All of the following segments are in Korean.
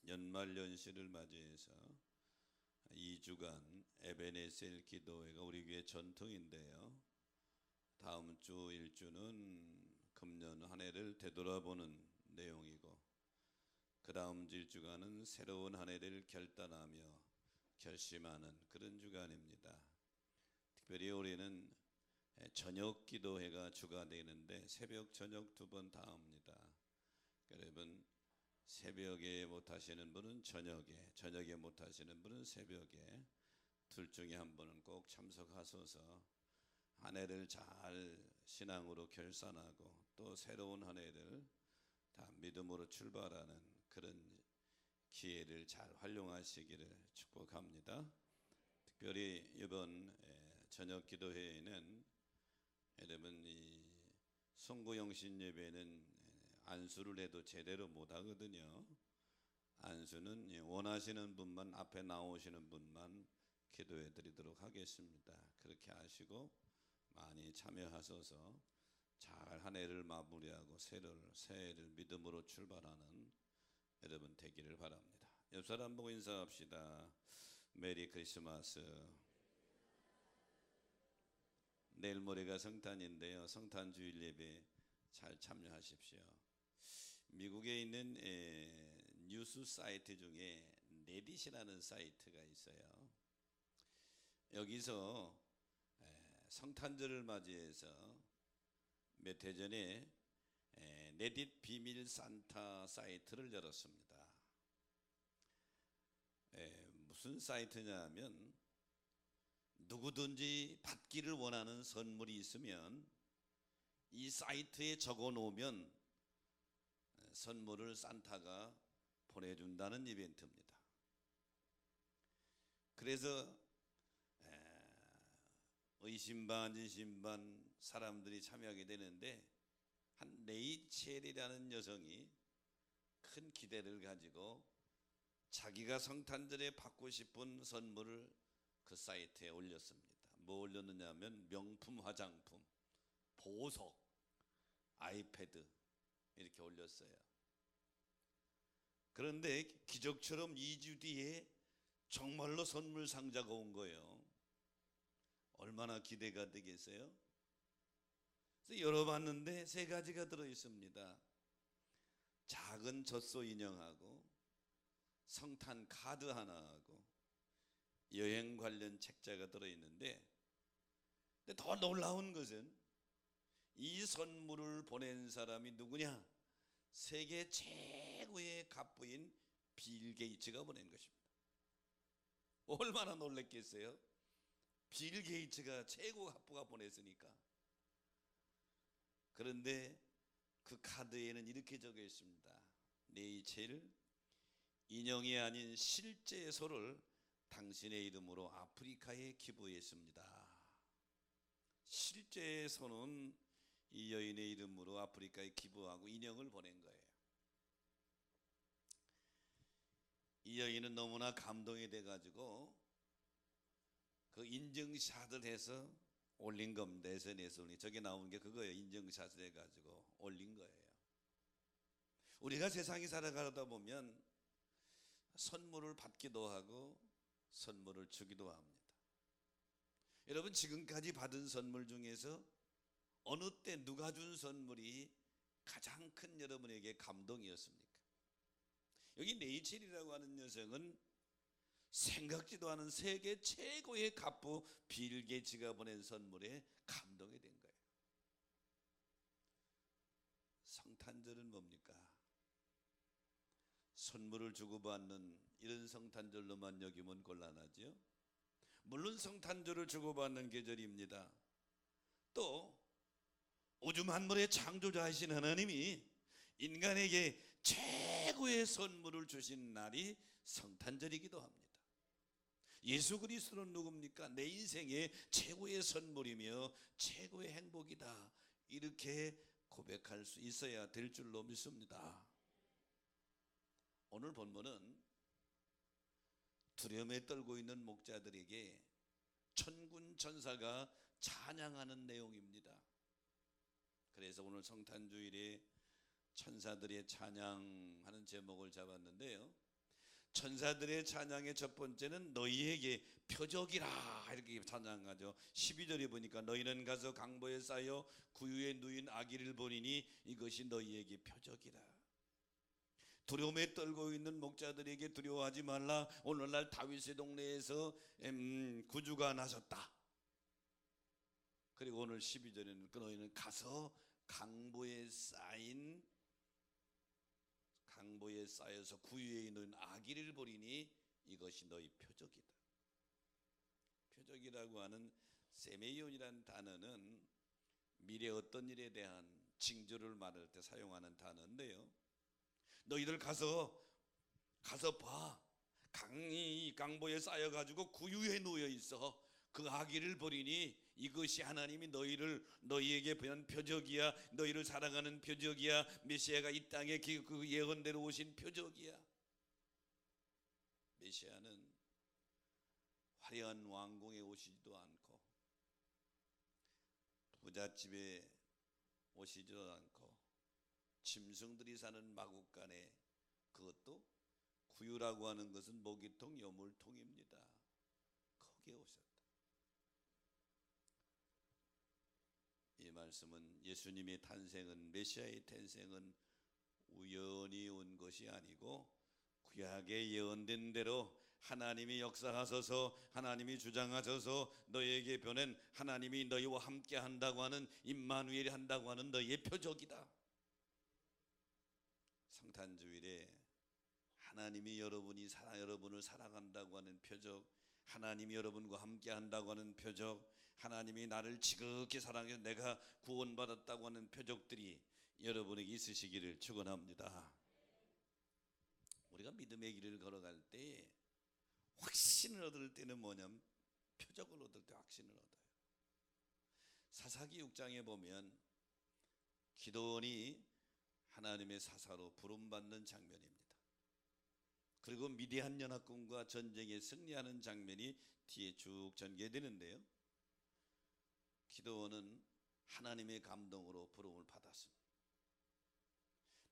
연말연시를 맞이해서 2주간 에베네셀 기도회가 우리 교회 전통인데요. 다음 주 일주는 금년 한 해를 되돌아보는 내용이고, 그 다음 주 일주간은 새로운 한 해를 결단하며 결심하는 그런 주간입니다. 특별히 올해는 저녁 기도회가 주가 되는데 새벽 저녁 두 번 다 합니다. 여러분, 새벽에 못하시는 분은 저녁에 못하시는 분은 새벽에, 둘 중에 한 번은 꼭 참석하셔서 한 해를 잘 신앙으로 결산하고 또 새로운 한 해를 다 믿음으로 출발하는 그런 기회를 잘 활용하시기를 축복합니다. 특별히 이번 저녁 기도회에는 여러분, 이 송구영신 예배는 안수를 해도 제대로 못 하거든요. 안수는 원하시는 분만, 앞에 나오시는 분만 기도해 드리도록 하겠습니다. 그렇게 하시고 많이 참여하셔서 잘 한 해를 마무리하고 새해를 믿음으로 출발하는 여러분 되기를 바랍니다. 옆 사람 보고 인사합시다. 메리 크리스마스. 내일 모레가 성탄인데요. 성탄 주일 예배 잘 참여하십시오. 미국에 있는 뉴스 사이트 중에 레딧이라는 사이트가 있어요. 여기서 성탄절을 맞이해서 몇 해 전에 레딧 비밀 산타 사이트를 열었습니다. 무슨 사이트냐 하면, 누구든지 받기를 원하는 선물이 있으면 이 사이트에 적어 놓으면 선물을 산타가 보내준다는 이벤트입니다. 그래서 의심반 진심반 사람들이 참여하게 되는데, 한 레이첼이라는 여성이 큰 기대를 가지고 자기가 성탄절에 받고 싶은 선물을 그 사이트에 올렸습니다. 뭐 올렸느냐 하면 명품 화장품, 보석, 아이패드 이렇게 올렸어요. 그런데 기적처럼 2주 뒤에 정말로 선물 상자가 온 거예요. 얼마나 기대가 되겠어요? 그래서 열어봤는데 3가지가 들어있습니다. 작은 젖소 인형하고 성탄 카드 하나하고 여행 관련 책자가 들어있는데, 더 놀라운 것은 이 선물을 보낸 사람이 누구냐? 세계 최고의 갑부인 빌 게이츠가 보낸 것입니다. 얼마나 놀랐겠어요? 빌 게이츠가 최고 갑부가 보냈으니까. 그런데 그 카드에는 이렇게 적혀 있습니다. 레이첼, 인형이 아닌 실제 소를 당신의 이름으로 아프리카에 기부했습니다. 실제 소는 이 여인의 이름으로 아프리카에 기부하고 인형을 보낸 거예요. 이 여인은 너무나 감동이 돼가지고 그 인증샷을 해서 올린 겁니다. SNS에 저게 나오는 게 그거예요. 인증샷을 해가지고 올린 거예요. 우리가 세상에 살아가다 보면 선물을 받기도 하고 선물을 주기도 합니다. 여러분, 지금까지 받은 선물 중에서 어느 때 누가 준 선물이 가장 큰 여러분에게 감동이었습니까? 여기 레이첼이라고 하는 여성은 생각지도 않은 세계 최고의 갑부 빌 게이츠가 보낸 선물에 감동이 된 거예요. 성탄절은 뭡니까? 선물을 주고받는 이런 성탄절로만 여기면 곤란하죠. 물론 성탄절을 주고받는 계절입니다. 또 우주 만물의 창조자이신 하나님이 인간에게 최고의 선물을 주신 날이 성탄절이기도 합니다. 예수 그리스도는 누굽니까? 내 인생의 최고의 선물이며 최고의 행복이다, 이렇게 고백할 수 있어야 될 줄로 믿습니다. 오늘 본문은 두려움에 떨고 있는 목자들에게 천군 천사가 찬양하는 내용입니다. 그래서 오늘 성탄주일에 천사들의 찬양하는 제목을 잡았는데요, 천사들의 찬양의 첫 번째는 너희에게 표적이라 이렇게 찬양하죠. 12절에 보니까 너희는 가서 강보에 쌓여 구유에 누인 아기를 보리니 이것이 너희에게 표적이라. 두려움에 떨고 있는 목자들에게 두려워하지 말라. 오늘날 다윗의 동네에서 구주가 나셨다. 그리고 오늘 12절에는 너희는 가서 강보에 쌓여서 구유에 있는 아기를 보리니 이것이 너희 표적이다. 표적이라고 하는 세메이온이라는 단어는 미래 어떤 일에 대한 징조를 말할 때 사용하는 단어인데요, 너희들 가서 봐. 강보에 쌓여가지고 구유에 누워 있어. 그 아기를 보리니 이것이 하나님이 너희에게 보낸 표적이야. 너희를 사랑하는 표적이야. 메시아가 이 땅에 그 예언대로 오신 표적이야. 메시아는 화려한 왕궁에 오시지도 않고 부잣집에 오시지도 않고 짐승들이 사는 마국간에, 그것도 구유라고 하는 것은 모기통, 여물통입니다. 거기에 오셨다. 이 말씀은 예수님의 탄생은, 메시아의 탄생은 우연히 온 것이 아니고 구약에 예언된 대로 하나님이 역사하셔서, 하나님이 주장하셔서 너희에게 보낸, 하나님이 너희와 함께 한다고 하는, 임마누엘이 한다고 하는 너희의 표적이다. 성탄주일에 하나님이 여러분을 사랑한다고 하는 표적, 하나님이 여러분과 함께 한다고 하는 표적, 하나님이 나를 지극히 사랑해서 내가 구원받았다고 하는 표적들이 여러분에게 있으시기를 축원합니다. 우리가 믿음의 길을 걸어갈 때 확신을 얻을 때는 뭐냐면 표적을 얻을 때 확신을 얻어요. 사사기 6장에 보면 기드온이 하나님의 사사로 부름받는 장면입니다. 그리고 미디안 연합군과 전쟁에 승리하는 장면이 뒤에 쭉 전개되는데요, 기드온은 하나님의 감동으로 부름을 받았습니다.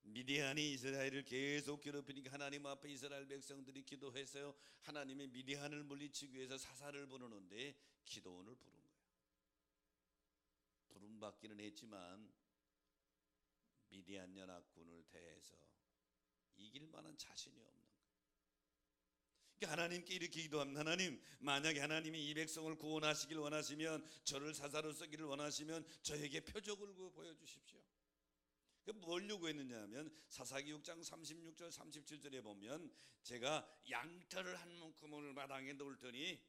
미디안이 이스라엘을 계속 괴롭히니까 하나님 앞에 이스라엘 백성들이 기도했어요. 하나님이 미디안을 물리치기 위해서 사사를 부르는데 기드온을 부른 거예요. 부름받기는 했지만 미디안 연합군을 대해서 이길 만한 자신이 없는 거예요. 그러니까 하나님께 이렇게 기도합니다. 하나님, 만약에 하나님이 이 백성을 구원하시길 원하시면, 저를 사사로 쓰기를 원하시면 저에게 표적을 보여주십시오. 뭘 요구했느냐 하면 사사기 6장 36절 37절에 보면, 제가 양털을 한 묶음을 마당에 놓을 테니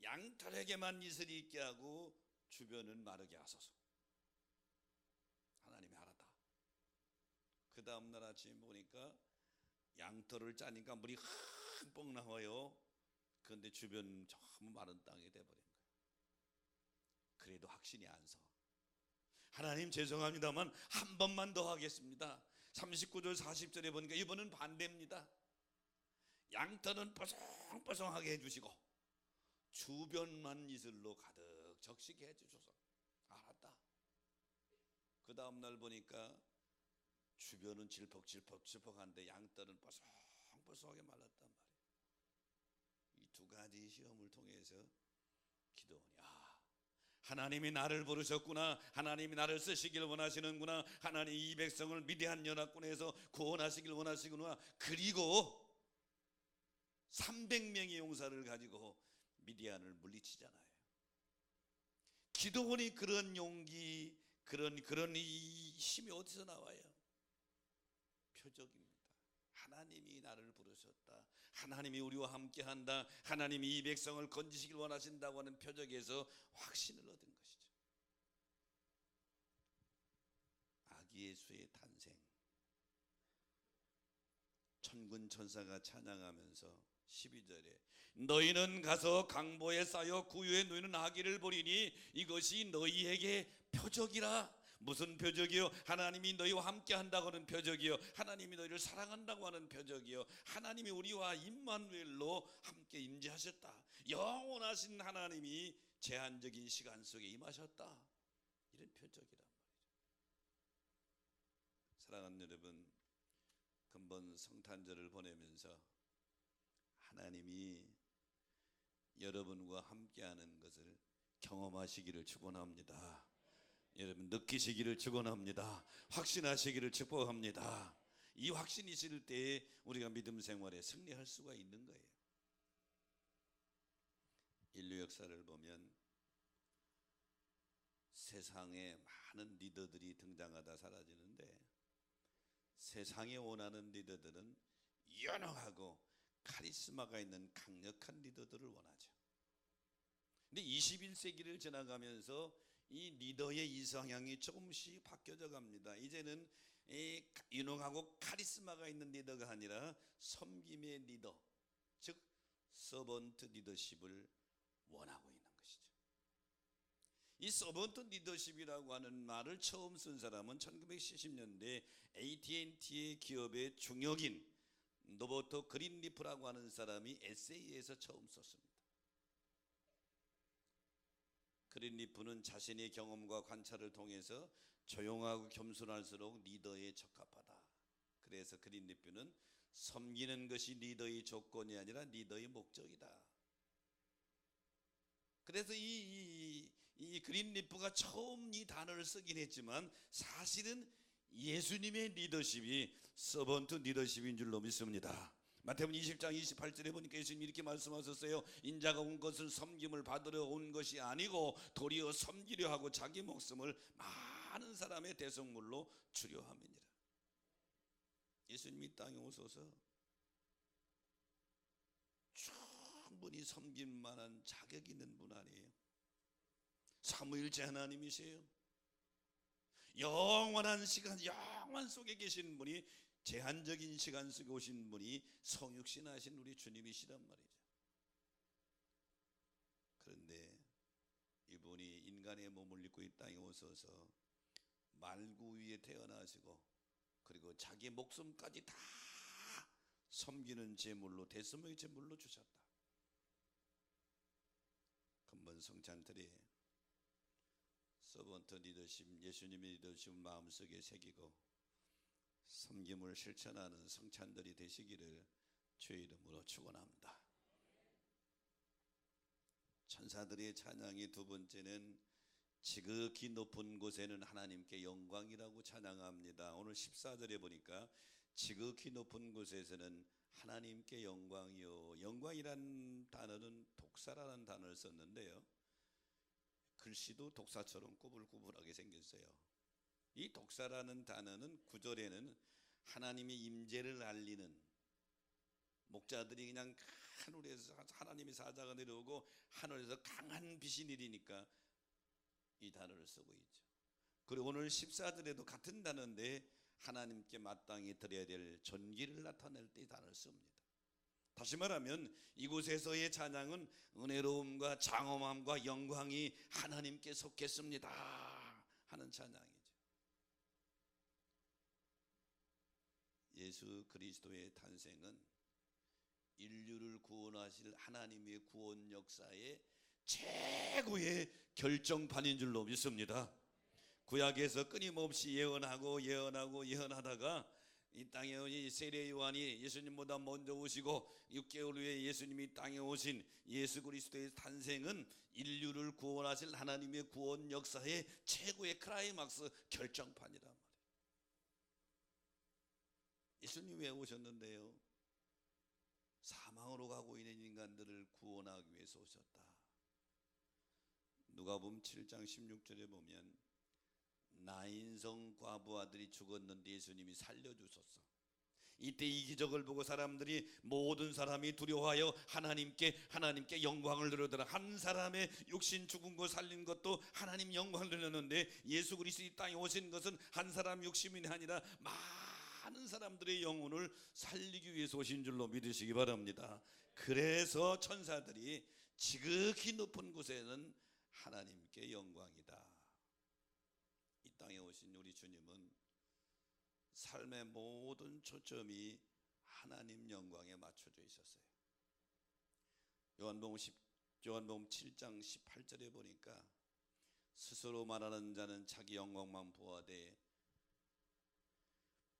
양털에게만 이슬이 있게 하고 주변은 마르게 하소서. 하나님이 알았다. 그 다음날 아침 보니까 양털을 짜니까 물이 흠뻑 나와요. 그런데 주변 전부 마른 땅이 돼버린 거예요. 그래도 확신이 안 서. 하나님 죄송합니다만 한 번만 더 하겠습니다. 39절 40절에 보니까 이번은 반대입니다. 양털은 뽀송뽀송하게 해주시고 주변만 이슬로 가득 적시게 해주소서. 알았다. 그 다음날 보니까 주변은 질퍽질퍽한데 양털은 뽀송뽀송하게 말랐단 말이에요. 이 두 가지 시험을 통해서 기도하니, 하나님이 나를 부르셨구나, 하나님이 나를 쓰시길 원하시는구나, 하나님 이 백성을 미디안 연합군에서 구원하시길 원하시구나. 그리고 300명의 용사를 가지고 미디안을 물리치잖아요. 기도원이 그런 용기, 그런 이 힘이 어디서 나와요? 표적입니다. 하나님이 나를 부르셨다, 하나님이 우리와 함께한다, 하나님이 이 백성을 건지시길 원하신다고 하는 표적에서 확신을 얻은 것이죠. 아기 예수의 탄생, 천군 천사가 찬양하면서 12절에 너희는 가서 강보에 쌓여 구유에 누이는 아기를 보리니 이것이 너희에게 표적이라. 무슨 표적이요? 하나님이 너희와 함께 한다고 하는 표적이요, 하나님이 너희를 사랑한다고 하는 표적이요, 하나님이 우리와 임마누엘로 함께 임재하셨다. 영원하신 하나님이 제한적인 시간 속에 임하셨다. 이런 표적이란 말이죠. 사랑하는 여러분, 근본 성탄절을 보내면서 하나님이 여러분과 함께하는 것을 경험하시기를 축원합니다. 여러분 느끼시기를 축원합니다. 확신하시기를 축복합니다. 이 확신이 있을 때에 우리가 믿음 생활에 승리할 수가 있는 거예요. 인류 역사를 보면 세상에 많은 리더들이 등장하다 사라지는데 세상에 원하는 리더들은 연합하고 카리스마가 있는 강력한 리더들을 원하죠. 근데 21세기를 지나가면서 이 리더의 이상향이 조금씩 바뀌어져 갑니다. 이제는 유능하고 카리스마가 있는 리더가 아니라 섬김의 리더, 즉 서번트 리더십을 원하고 있는 것이죠. 이 서번트 리더십이라고 하는 말을 처음 쓴 사람은 1970년대 AT&T의 기업의 중역인 노버트 그린리프라고 하는 사람이 에세이에서 처음 썼습니다. 그린리프는 자신의 경험과 관찰을 통해서 조용하고 겸손할수록 리더에 적합하다. 그래서 그린리프는 섬기는 것이 리더의 조건이 아니라 리더의 목적이다. 그래서 이 그린리프가 처음 이 단어를 쓰긴 했지만 사실은 예수님의 리더십이 서번트 리더십인 줄로 믿습니다. 마태복음 20장 28절에 보니까 예수님이 이렇게 말씀하셨어요. 인자가 온 것은 섬김을 받으러 온 것이 아니고 도리어 섬기려 하고 자기 목숨을 많은 사람의 대속물로 주려 함이니라. 예수님이 땅에 오셔서 충분히 섬길 만한 자격 있는 분 아니에요? 삼위일체 하나님이세요. 영원한 시간, 영원 속에 계신 분이 제한적인 시간 속에 오신 분이 성육신하신 우리 주님이시란 말이죠. 그런데 이분이 인간의 몸을 입고 이 땅에 오셔서 말구 위에 태어나시고 그리고 자기 목숨까지 다 섬기는 제물로 대속의 제물로 주셨다. 근본 성찬틀에 서번트 리더십, 예수님의 리더십 마음속에 새기고 섬김을 실천하는 성찬들이 되시기를 주의 이름으로 축원합니다. 천사들의 찬양이 두 번째는 지극히 높은 곳에는 하나님께 영광이라고 찬양합니다. 오늘 14절에 보니까 지극히 높은 곳에서는 하나님께 영광이요. 영광이란 단어는 독사라는 단어를 썼는데요. 글씨도 독사처럼 꾸불꾸불하게 생겼어요. 이 독사라는 단어는 9절에는 하나님의 임재를 알리는, 목자들이 그냥 하늘에서 하나님의 사자가 내려오고 하늘에서 강한 빛이 내리니까 이 단어를 쓰고 있죠. 그리고 오늘 14절에도 같은 단어인데 하나님께 마땅히 드려야 될 존귀를 나타낼 때 이 단어를 씁니다. 다시 말하면 이곳에서의 찬양은 은혜로움과 장엄함과 영광이 하나님께 속했습니다 하는 찬양이죠. 예수 그리스도의 탄생은 인류를 구원하실 하나님의 구원 역사의 최고의 결정판인 줄로 믿습니다. 구약에서 끊임없이 예언하다가 이 땅에 세례 요한이 예수님보다 먼저 오시고 6개월 후에 예수님이 땅에 오신 예수 그리스도의 탄생은 인류를 구원하실 하나님의 구원 역사의 최고의 클라이막스 결정판이란 말이에요. 예수님 왜 오셨는데요? 사망으로 가고 있는 인간들을 구원하기 위해서 오셨다. 누가복음 7장 16절에 보면 나인성 과부 아들이 죽었는데 예수님이 살려주셨어. 이때 이 기적을 보고 사람들이 모든 사람이 두려워하여 하나님께 영광을 돌려드라. 한 사람의 육신 죽은 거 살린 것도 하나님 영광을 돌렸는데 예수 그리스도 이 땅에 오신 것은 한 사람 육신이 아니라 많은 사람들의 영혼을 살리기 위해서 오신 줄로 믿으시기 바랍니다. 그래서 천사들이 지극히 높은 곳에는 하나님께 영광이다. 이 땅에 오신 우리 주님은 삶의 모든 초점이 하나님 영광에 맞춰져 있었어요. 요한복음 7장 18절에 보니까 스스로 말하는 자는 자기 영광만 보아되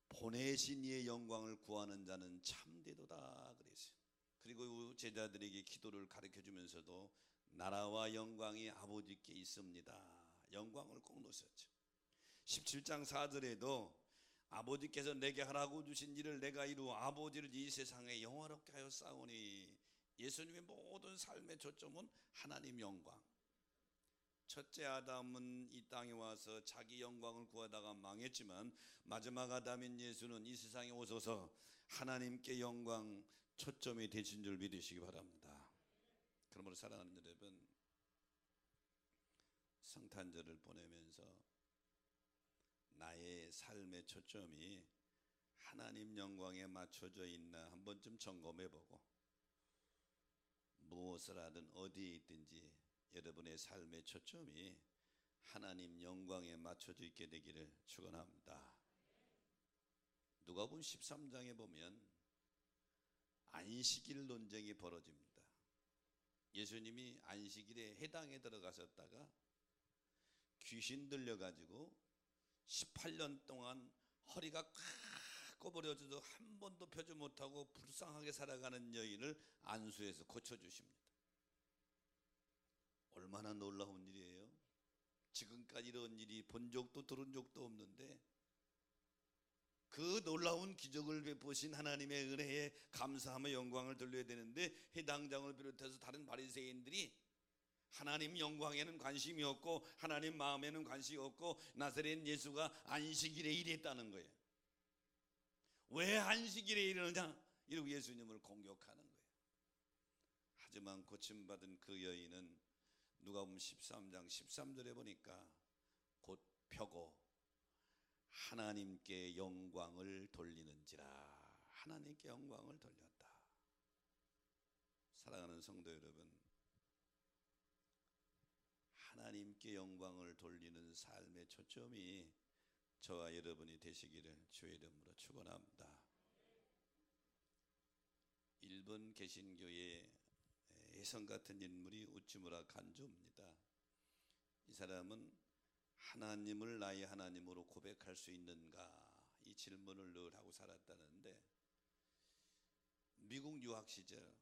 보내신 이의 영광을 구하는 자는 참되도다 그랬어요. 그리고 그리고 제자들에게 기도를 가르쳐 주면서도 나라와 영광이 아버지께 있습니다. 영광을 꼭 놓으셨죠. 17장 4절에도 아버지께서 내게 하라고 주신 일을 내가 이루어 아버지를 이 세상에 영화롭게 하여 싸우니, 예수님의 모든 삶의 초점은 하나님 영광. 첫째 아담은 이 땅에 와서 자기 영광을 구하다가 망했지만 마지막 아담인 예수는 이 세상에 오셔서 하나님께 영광 초점이 되신 줄 믿으시기 바랍니다. 그러므로 사랑하는 여러분, 성탄절을 보내면서 나의 삶의 초점이 하나님 영광에 맞춰져 있나 한 번쯤 점검해보고, 무엇을 하든 어디에 있든지 여러분의 삶의 초점이 하나님 영광에 맞춰져 있게 되기를 축원합니다. 누가복음 13장에 보면 안식일 논쟁이 벌어집니다. 예수님이 안식일에 해당에 들어가셨다가 귀신 들려가지고 18년 동안 허리가 꽉 꼬부려져도 한 번도 펴지 못하고 불쌍하게 살아가는 여인을 안수해서 고쳐주십니다. 얼마나 놀라운 일이에요. 지금까지 이런 일이 본 적도 들은 적도 없는데, 그 놀라운 기적을 베푸신 하나님의 은혜에 감사하며 영광을 돌려야 되는데, 해당장을 비롯해서 다른 바리새인들이 하나님 영광에는 관심이 없고 하나님 마음에는 관심이 없고 나사렛 예수가 안식일에 일했다는 거예요. 왜 안식일에 일하느냐 이러고 예수님을 공격하는 거예요. 하지만 고침받은 그 여인은 누가복음 13장 13절에 보니까 곧 펴고 하나님께 영광을 돌리는지라, 하나님께 영광을 돌렸다. 사랑하는 성도 여러분, 하나님께 영광을 돌리는 삶의 초점이 저와 여러분이 되시기를 주의 이름으로 축원합니다. 일본 개신교의 혜성 같은 인물이 우찌무라 간조입니다. 이 사람은 하나님을 나의 하나님으로 고백할 수 있는가, 이 질문을 늘 하고 살았다는데, 미국 유학 시절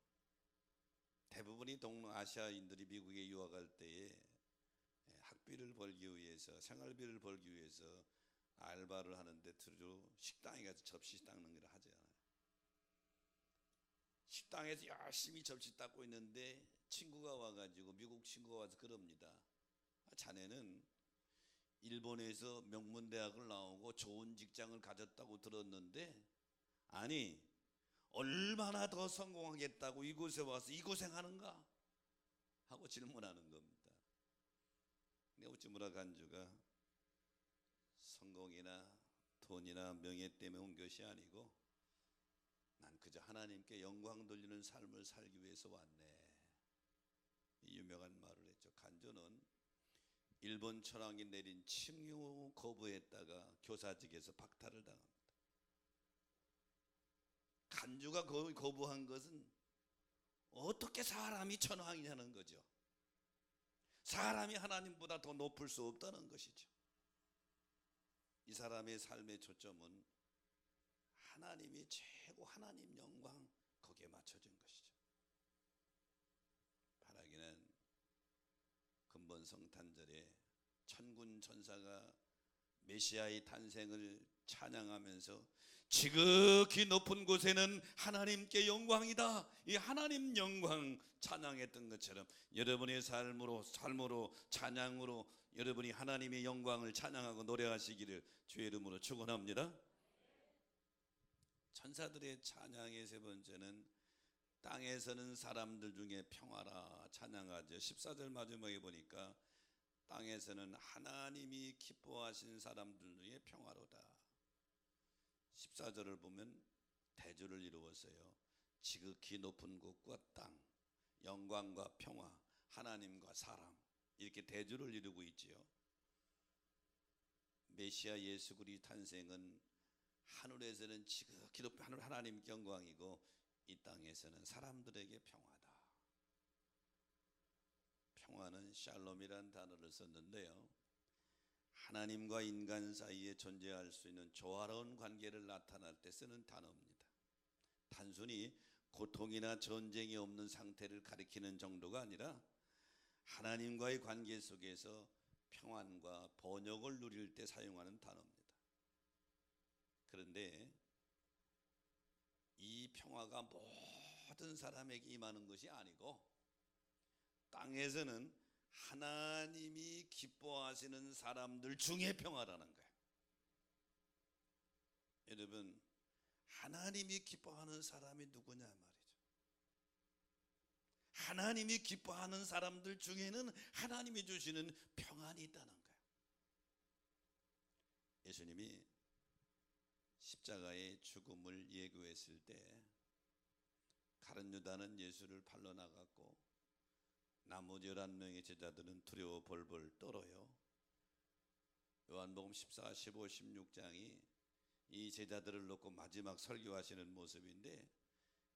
대부분이 동아시아인들이 미국에 유학할 때에 학비를 벌기 위해서, 생활비를 벌기 위해서 알바를 하는데 주로 식당에 가서 접시 닦는 걸 하잖아요. 식당에서 열심히 접시 닦고 있는데 친구가 와가지고, 미국 친구가 와서 그럽니다. 자네는 일본에서 명문대학을 나오고 좋은 직장을 가졌다고 들었는데, 아니 얼마나 더 성공하겠다고 이곳에 와서 이 고생하는가 하고 질문하는 겁니다. 우찌무라 간주가 성공이나 돈이나 명예 때문에 온 것이 아니고, 난 그저 하나님께 영광 돌리는 삶을 살기 위해서 왔네, 이 유명한 말을 했죠. 간주는 일본 천황이 내린 칭유 거부했다가 교사직에서 박탈을 당합니다. 간주가 거부한 것은 어떻게 사람이 천황이냐는 거죠. 사람이 하나님보다 더 높을 수 없다는 것이죠. 이 사람의 삶의 초점은 하나님이 최고, 하나님 영광, 거기에 맞춰진 것이죠. 바라기는 금번 성탄절에 천군 천사가 메시아의 탄생을 찬양하면서 지극히 높은 곳에는 하나님께 영광이다, 이 하나님 영광 찬양했던 것처럼 여러분의 삶으로 찬양으로 여러분이 하나님의 영광을 찬양하고 노래하시기를 주의 이름으로 축원합니다. 천사들의 찬양의 세 번째는 땅에서는 사람들 중에 평화라 찬양하죠. 14절 마지막에 보니까 땅에서는 하나님이 기뻐하신 사람들 중에 평화로다. 14절을 보면 대조를 이루었어요. 지극히 높은 곳과 땅, 영광과 평화, 하나님과 사람, 이렇게 대조를 이루고 있지요. 메시아 예수 그리스도 탄생은 하늘에서는 지극히 높은 하나님께 영광이고, 이 땅에서는 사람들에게 평화다. 평화는 샬롬이라는 단어를 썼는데요, 하나님과 인간 사이에 존재할 수 있는 조화로운 관계를 나타낼 때 쓰는 단어입니다. 단순히 고통이나 전쟁이 없는 상태를 가리키는 정도가 아니라 하나님과의 관계 속에서 평안과 번영을 누릴 때 사용하는 단어입니다. 그런데 이 평화가 모든 사람에게 임하는 것이 아니고 땅에서는 하나님이 기뻐하시는 사람들 중에 평화라는 거예요. 여러분, 하나님이 기뻐하는 사람이 누구냐 말이죠. 하나님이 기뻐하는 사람들 중에는 하나님이 주시는 평안이 있다는 거예요. 예수님이 십자가의 죽음을 예고했을 때 가룟 유다는 예수를 팔러 나갔고 나머지 11명의 제자들은 두려워 벌벌 떨어요. 요한복음 14, 15, 16장이 이 제자들을 놓고 마지막 설교하시는 모습인데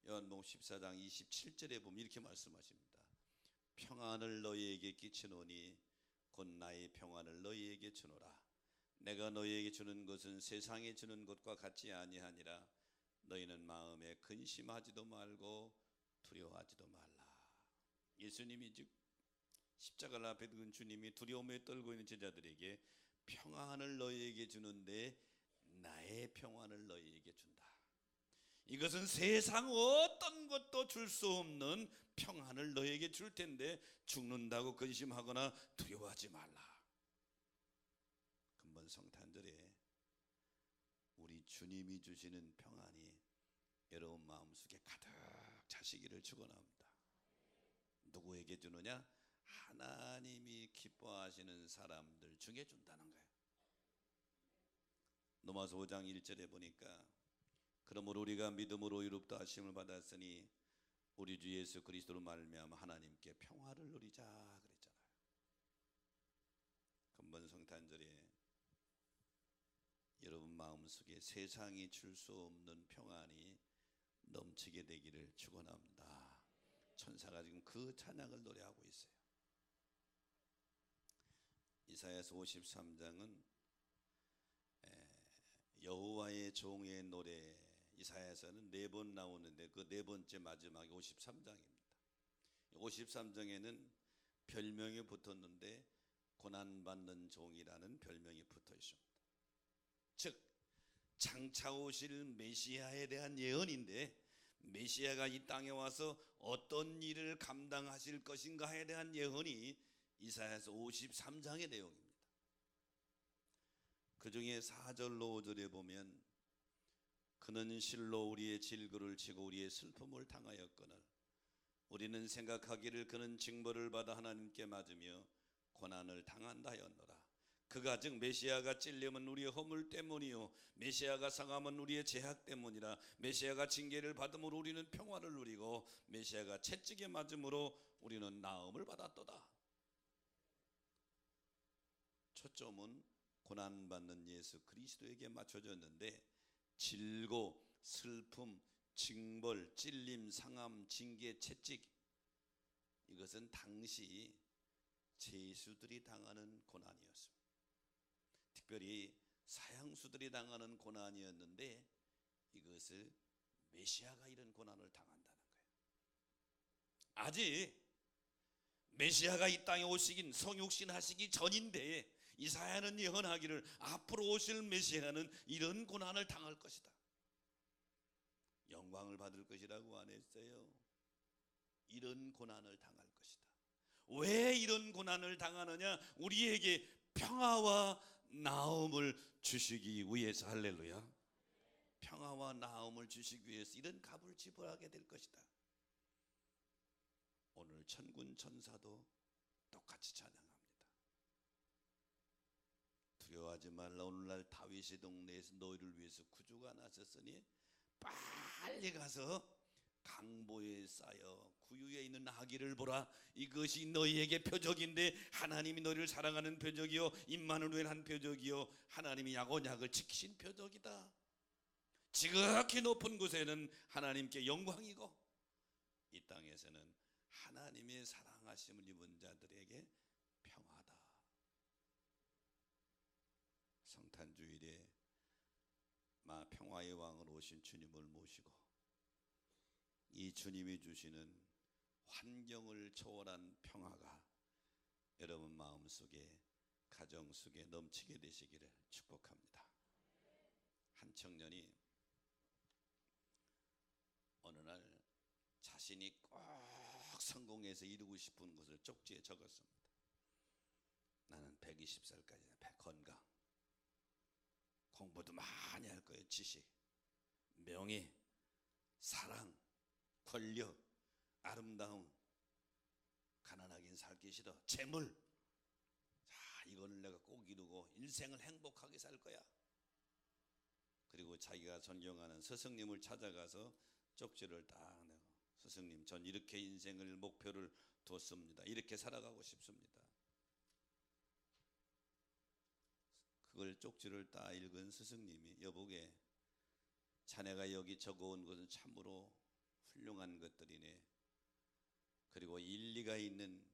요한복음 14장 27절에 보면 이렇게 말씀하십니다. 평안을 너희에게 끼치노니 곧 나의 평안을 너희에게 주노라. 내가 너희에게 주는 것은 세상에 주는 것과 같지 아니하니라. 너희는 마음에 근심하지도 말고 두려워하지도 말라. 예수님이 즉 십자가를 앞에 둔 주님이 두려움에 떨고 있는 제자들에게 평안을 너희에게 주는데 나의 평안을 너희에게 준다. 이것은 세상 어떤 것도 줄 수 없는 평안을 너희에게 줄 텐데 죽는다고 근심하거나 두려워하지 말라. 금번 성탄절에 우리 주님이 주시는 평안이 여러분 마음속에 가득 차시기를 축원합니다. 누구에게 주느냐? 하나님이 기뻐하시는 사람들 중에 준다는 거예요. 로마서 5장 1절에 보니까 그러므로 우리가 믿음으로 의롭다 하심을 받았으니 우리 주 예수 그리스도로 말미암아 하나님께 평화를 누리자 그랬잖아요. 금번 성탄절에 여러분 마음속에 세상이 줄 수 없는 평안이 넘치게 되기를 축원합니다. 천사가 지금 그 찬양을 노래하고 있어요. 이사야서 53장은 여호와의 종의 노래, 이사야서는 4번 나오는데 그 4번째 마지막이 53장입니다. 53장에는 별명이 붙었는데 고난받는 종이라는 별명이 붙어 있습니다. 즉 장차 오실 메시아에 대한 예언인데 메시아가 이 땅에 와서 어떤 일을 감당하실 것인가에 대한 예언이 이사야서 53장의 내용입니다. 그 중에 4절로 5절에 보면 그는 실로 우리의 질그를 치고 우리의 슬픔을 당하였거늘 우리는 생각하기를 그는 징벌을 받아 하나님께 맞으며 고난을 당한다 하였노라. 그가 즉 메시아가 찔림은 우리의 허물 때문이요 메시아가 상함은 우리의 죄악 때문이라. 메시아가 징계를 받음으로 우리는 평화를 누리고 메시아가 채찍에 맞음으로 우리는 나음을 받았도다. 초점은 고난받는 예수 그리스도에게 맞춰졌는데 질고 슬픔, 징벌, 찔림, 상함, 징계, 채찍 이것은 당시 죄수들이 당하는 고난이었습니다. 특별히 사형수들이 당하는 고난이었는데 이것을 메시아가 이런 고난을 당한다는 거예요. 아직 메시아가 이 땅에 오시긴 성육신 하시기 전인데 이사야는 예언하기를 앞으로 오실 메시아는 이런 고난을 당할 것이다. 영광을 받을 것이라고 안 했어요. 이런 고난을 당할 것이다. 왜 이런 고난을 당하느냐? 우리에게 평화와 나음을 주시기 위해서. 할렐루야. 평화와 나음을 주시기 위해서 이런 값을 지불하게 될 것이다. 오늘 천군 천사도 똑같이 찬양합니다. 두려워하지 말라. 오늘날 다윗의 동네에서 너희를 위해서 구주가 나셨으니 빨리 가서 강보에 쌓여 구유에 있는 아기를 보라. 이것이 너희에게 표적인데 하나님이 너희를 사랑하는 표적이요 임마누엘 한 표적이요 하나님이 야곱약을 지키신 표적이다. 지극히 높은 곳에는 하나님께 영광이고 이 땅에서는 하나님의 사랑하심을 입은 자들에게 평화다. 성탄주일에 평화의 왕으로 오신 주님을 모시고 이 주님이 주시는 환경을 초월한 평화가 여러분 마음속에, 가정 속에 넘치게 되시기를 축복합니다. 한 청년이 어느 날 자신이 꼭 성공해서 이루고 싶은 것을 쪽지에 적었습니다. 나는 120살까지 건강, 공부도 많이 할 거예요. 지식, 명예, 사랑, 권력, 아름다움, 가난하긴 살기 싫어, 재물, 자 이거를 내가 꼭 이루고 인생을 행복하게 살 거야. 그리고 자기가 존경하는 스승님을 찾아가서 쪽지를 딱 내고, 스승님, 전 이렇게 인생을 목표를 뒀습니다. 이렇게 살아가고 싶습니다. 그걸 쪽지를 딱 읽은 스승님이, 여보게, 자네가 여기 적어온 것은 참으로 훌륭한 것들이네. 그리고 일리가 있는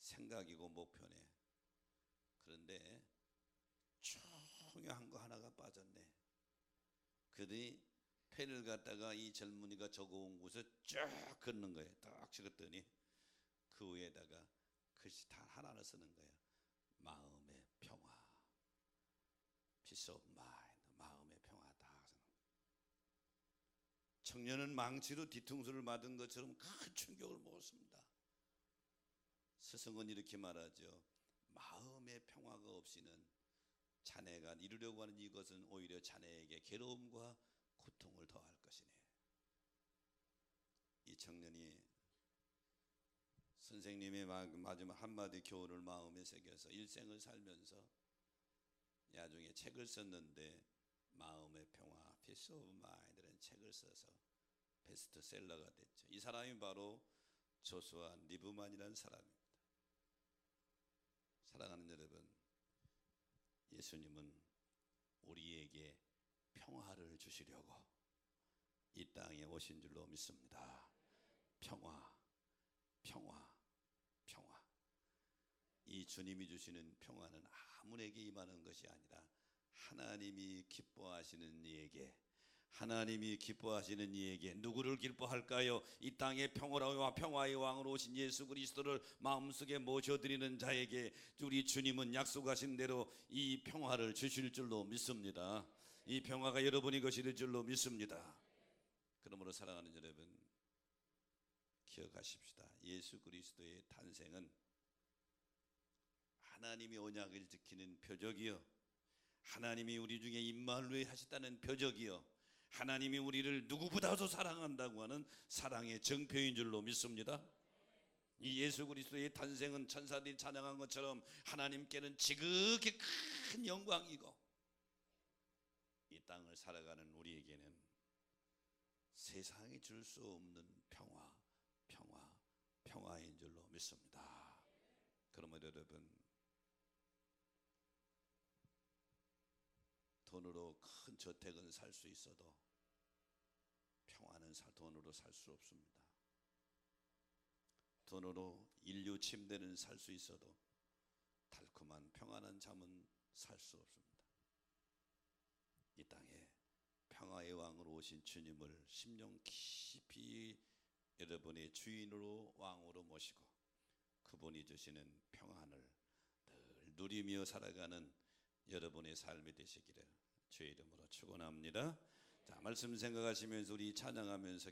생각이고 목표네. 그런데 중요한 거 하나가 빠졌네. 그들이 펜을 갖다가 이 젊은이가 적어온 곳에 쫙 긋는 거예요. 딱 적었더니 그 위에다가 글씨 다 하나를 쓰는 거예요. 마음의 평화, Peace of mind, 마음의 평화다. 청년은 망치로 뒤통수를 맞은 것처럼 큰 충격을 먹었습니다. 스승은 이렇게 말하죠. 마음의 평화가 없이는 자네가 이루려고 하는 이것은 오히려 자네에게 괴로움과 고통을 더할 것이네. 이 청년이 선생님의 마지막 한마디 교훈을 마음에 새겨서 일생을 살면서 나중에 책을 썼는데, 마음의 평화, Peace of Mind라는 책을 써서 베스트셀러가 됐죠. 이 사람이 바로 조슈아 리브만이라는 사람입니다. 사랑하는 여러분, 예수님은 우리에게 평화를 주시려고 이 땅에 오신 줄로 믿습니다. 평화, 평화, 평화. 이 주님이 주시는 평화는 아무에게 임하는 것이 아니라 하나님이 기뻐하시는 이에게, 하나님이 기뻐하시는 이에게. 누구를 기뻐할까요? 이 땅에 평화와 평화의 왕으로 오신 예수 그리스도를 마음속에 모셔드리는 자에게 우리 주님은 약속하신 대로 이 평화를 주실 줄로 믿습니다. 이 평화가 여러분의 것이 될 줄로 믿습니다. 그러므로 사랑하는 여러분, 기억하십시다. 예수 그리스도의 탄생은 하나님이 언약을 지키는 표적이요, 하나님이 우리 중에 임마누엘 하셨다는 표적이요, 하나님이 우리를 누구보다도 사랑한다고 하는 사랑의 정표인 줄로 믿습니다. 이 예수 그리스도의 탄생은 천사들이 찬양한 것처럼 하나님께는 지극히 큰 영광이고, 이 땅을 살아가는 우리에게는 세상이 줄 수 없는 평화, 평화, 평화인 줄로 믿습니다. 그러면 여러분, 돈으로 큰 저택은 살 수 있어도 평화는 돈으로 살 수 없습니다. 돈으로 인류 침대는 살 수 있어도 달콤한 평안한 잠은 살 수 없습니다. 이 땅에 평화의 왕으로 오신 주님을 심령 깊이 여러분의 주인으로, 왕으로 모시고 그분이 주시는 평안을 늘 누리며 살아가는 여러분의 삶이 되시기를 주의 이름으로 축원합니다. 자, 말씀 생각하시면서 우리 찬양하면서